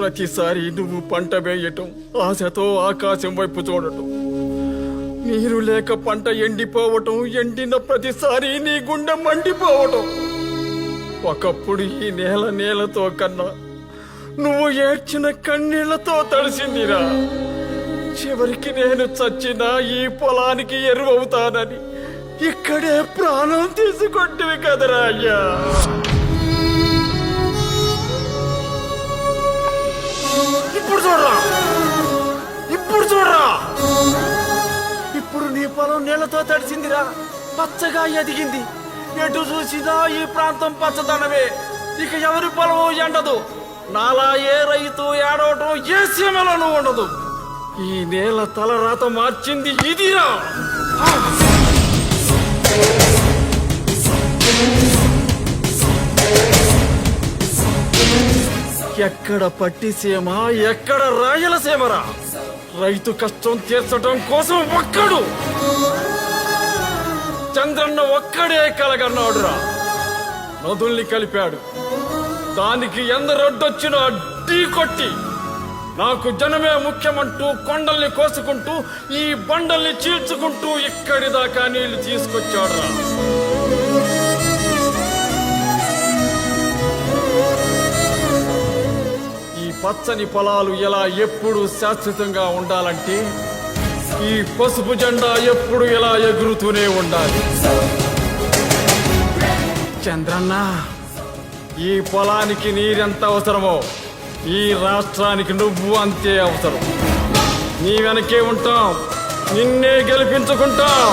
ప్రతిసారి నువ్వు పంట వేయటం, ఆశతో ఆకాశం వైపు చూడటం, నీరు లేక పంట ఎండిపోవటం, ఎండిన ప్రతిసారి నీ గుండె మండిపోవటం. ఒకప్పుడు ఈ నేలతో కన్నా నువ్వు ఏడ్చిన కన్నీళ్లతో తడిసిందిరా. చివరికి నేను చచ్చినా ఈ పొలానికి ఎరువవుతానని ఇక్కడే ప్రాణం తీసుకొట్టివి కదరా అయ్యా. ఇప్పుడు చూడరా, ఇప్పుడు నీ పొలం నీళ్లతో తడిసిందిరా, పచ్చగా ఎదిగింది. ఎటు చూసినా ఈ ప్రాంతం పచ్చదనమే. ఇక ఎవరి పొలం ఎండదు. నాలా ఏ రైతు ఏడవటం ఏ సీమలోనూ ఉండదు. ఈ నేల తలరాత మార్చింది ఇదిరా. ఎక్కడ పట్టిసీమ, ఎక్కడ రాయలసీమరా. రైతు కష్టం తీర్చడం కోసం ఒక్కడు చంద్రన్న ఒక్కడే కలగన్నాడురా. నదుల్ని కలిపాడు, దానికి ఎందరొడ్డొచ్చినా ఢీ కొట్టి నాకు జనమే ముఖ్యమంటూ కొండల్ని కోసుకుంటూ ఈ బండల్ని చీల్చుకుంటూ ఇక్కడి దాకా నీళ్లు తీసుకొచ్చాడురా. ఈ పచ్చని పొలాలు ఇలా ఎప్పుడు శాశ్వతంగా ఉండాలంటే ఈ పసుపు జెండా ఎప్పుడు ఇలా ఎగురుతూనే ఉండాలి. చంద్రన్న, ఈ పొలానికి నీరెంత అవసరమో ఈ రాష్ట్రానికి నువ్వు అంతే అవసరం. నీ వెనకే ఉంటాం, నిన్నే గెలిపించుకుంటాం.